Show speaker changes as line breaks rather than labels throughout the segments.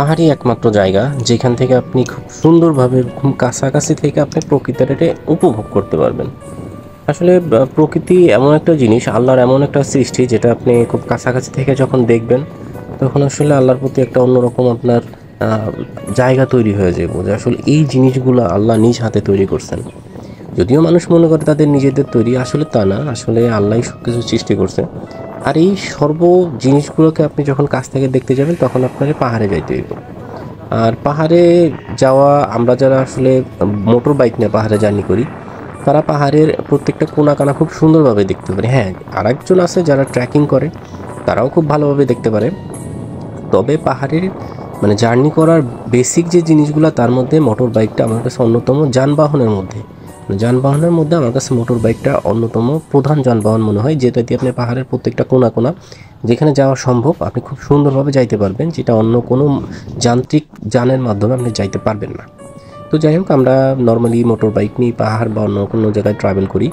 পাহাড়ই একমাত্র জায়গা যেখান থেকে আপনি খুব সুন্দরভাবে খুব কাছাকাছি থেকে আপনি প্রকৃতিটাকে উপভোগ করতে পারবেন। আসলে প্রকৃতি এমন একটা জিনিস, আল্লাহর এমন একটা সৃষ্টি যেটা আপনি খুব কাছাকাছি থেকে যখন দেখবেন তখন আসলে আল্লাহর প্রতি একটা অন্যরকম আপনার জায়গা তৈরি হয়ে যাবে যে আসলে এই জিনিসগুলো আল্লাহ নিজ হাতে তৈরি করছেন। যদিও মানুষ মনে করে তাদের নিজেদের তৈরি, আসলে তা না, আসলে আল্লাহই সব কিছু সৃষ্টি করছে। আর এই সর্ব জিনিসগুলোকে আপনি যখন কাছ থেকে দেখতে যাবেন তখন আপনাকে পাহাড়ে যাইতে হইব। আর পাহাড়ে যাওয়া, আমরা যারা আসলে মোটর বাইক নিয়ে পাহাড়ে জার্নি করি তারা পাহাড়ের প্রত্যেকটা কোনা কানা খুব সুন্দরভাবে দেখতে পারে। হ্যাঁ, আরেকজন আছে যারা ট্রেকিং করে, তারাও খুব ভালোভাবে দেখতে পারে। তবে পাহাড়ের মানে জার্নি করার বেসিক যে জিনিসগুলো তার মধ্যে মোটর বাইকটা আমার কাছে অন্যতম যানবাহনের মধ্যে। যানবাহনের মধ্যে আমার কাছে মোটর বাইকটা অন্যতম প্রধান যানবাহন মনে হয়, যেটা দিয়ে আপনি পাহাড়ের প্রত্যেকটা কোনা কোনা যেখানে যাওয়া সম্ভব আপনি খুব সুন্দরভাবে যাইতে পারবেন, যেটা অন্য কোনো যান্ত্রিক যানের মাধ্যমে আপনি যাইতে পারবেন না। তো যাই হোক, আমরা নর্মালি মোটর বাইক নিয়ে পাহাড় বা অন্য কোনো জায়গায় ট্রাভেল করি।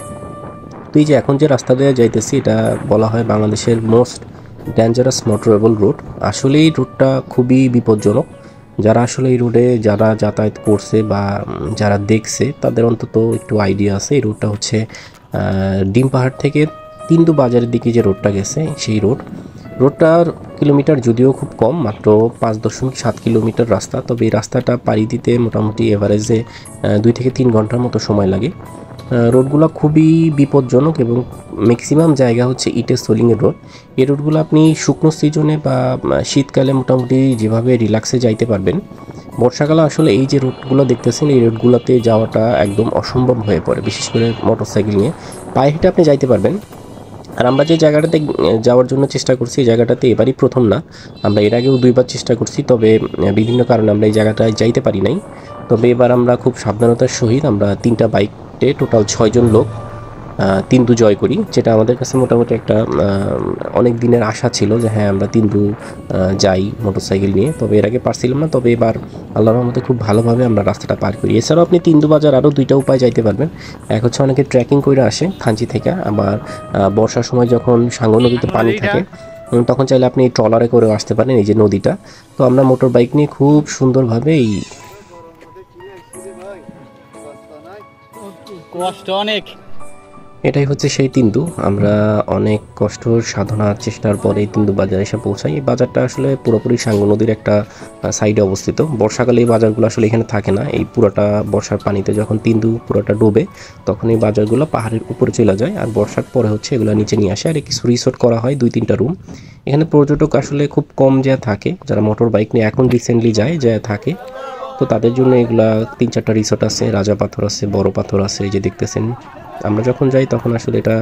তো এই যে এখন যে রাস্তা দিয়ে যাইতেছি এটা বলা হয় বাংলাদেশের মোস্ট ডেঞ্জারাস মোটরেবল রুট। আসলে এই রুটটা খুবই বিপজ্জনক। যারা আসলে এই রুটে যারা যাতায়াত করছে বা যারা দেখছে তাদের অন্তত একটু আইডিয়া আছে। এই রুটটা হচ্ছে ডিম পাহাড় থেকে তিন্দু বাজারের দিকে যে রোডটা গেছে সেই রোডটার কিলোমিটার যদিও খুব কম, মাত্র 5.7 কিলোমিটার রাস্তা। তবে এই রাস্তাটা পাড়ি দিতে মোটামুটি এভারেজে 2 থেকে 3 ঘন্টার মতো সময় লাগে। রোডগুলো খুবই বিপজ্জনক এবং ম্যাক্সিমাম জায়গা হচ্ছে ইটের সোলিংয়ের রোড। এই রোডগুলো আপনি শুকনো সিজনে বা শীতকালে মোটামুটি যেভাবে রিল্যাক্সে যাইতে পারবেন, বর্ষাকালে আসলে এই যে রোডগুলো দেখতেছেন এই রোডগুলোতে যাওয়াটা একদম অসম্ভব হয়ে পড়ে, বিশেষ করে মোটরসাইকেল নিয়ে। পায়ে হেঁটে আপনি যাইতে পারবেন। আর আমরা যে জায়গাটাতে যাওয়ার জন্য চেষ্টা করছি এই জায়গাটাতে এবারই প্রথম না, আমরা এর আগেও 2বার চেষ্টা করছি, তবে বিভিন্ন কারণে আমরা এই জায়গাটায় যাইতে পারি নাই। তবে এবার আমরা খুব সাবধানতার সহিত আমরা 3টা বাইকে টোটাল 6 জন লোক তিন্দু জয় করি, যেটা আমাদের কাছে মোটামুটি একটা অনেক দিনের আশা ছিল যে হ্যাঁ আমরা তিন্দু যাই মোটরসাইকেল নিয়ে। তবে এর আগে পারছিলাম না, তবে এবার আল্লাহর রহমতে খুব ভালোভাবে আমরা রাস্তাটা পার করি। এছাড়াও আপনি তিন্দু বাজার আরও 2টা উপায় যাইতে পারবেন। এক হচ্ছে অনেকে ট্রেকিং করে আসে থানচি থেকে, আবার বর্ষার সময় যখন সাঙ্গু নদীতে পানি থাকে তখন চাইলে আপনি ট্রলারে করেও আসতে পারেন এই যে নদীটা। তো আমরা মোটর বাইক নিয়ে খুব সুন্দরভাবে এই
কষ্ট অনেক,
এটাই হচ্ছে সেই তিন্দু। আমরা অনেক কষ্ট সাধনার চেষ্টার পরে তিন্দু বাজারে এসে পৌঁছাই। এই বাজারটা আসলে পুরোপুরি সাঙ্গু নদীর একটা সাইডে অবস্থিত। বর্ষাকালে এই বাজারগুলো আসলে এখানে থাকে না, এই পুরোটা বর্ষার পানিতে যখন তিন্দু পুরোটা ডুবে তখন এই বাজারগুলো পাহাড়ের উপরে চলে যায়, আর বর্ষার পরে হচ্ছে এগুলো নিচে নিয়ে আসে। আর কিছু রিসোর্ট করা হয় 2-3টা রুম। এখানে পর্যটক আসলে খুব কম যা থাকে, যারা মোটর বাইক নিয়ে এখন রিসেন্টলি যায় যা থাকে, তো তাদের জন্য এগুলা 3-4টা রিসোর্ট আছে। রাজা পাথর আছে, বড় পাথর আছে, এই যে দেখতেছেন। আমরা যখন যাই তখন আসলে এটা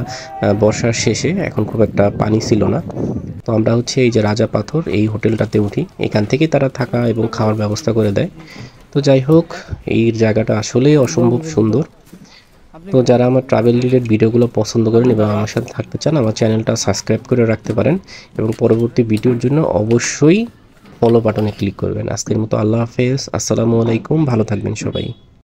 বর্ষার শেষে, এখন খুব একটা পানি ছিল না। তো আমরা হচ্ছে এই যে রাজা পাথর এই হোটেলটাতে উঠি, এখান থেকে তারা থাকা এবং খাওয়ার ব্যবস্থা করে দেয়। তো যাই হোক, এই জায়গাটা আসলেই অসম্ভব সুন্দর। তো যারা আমার ট্রাভেল রিলেটেড ভিডিওগুলো পছন্দ করেন এবং আমার সাথে থাকতে চান, আমার চ্যানেলটা সাবস্ক্রাইব করে রাখতে পারেন এবং পরবর্তী ভিডিওর জন্য অবশ্যই ফলো বাটনে ক্লিক করবেন। আজকের মতো আল্লাহ হাফেজ, আসসালামু আলাইকুম, ভালো থাকবেন সবাই।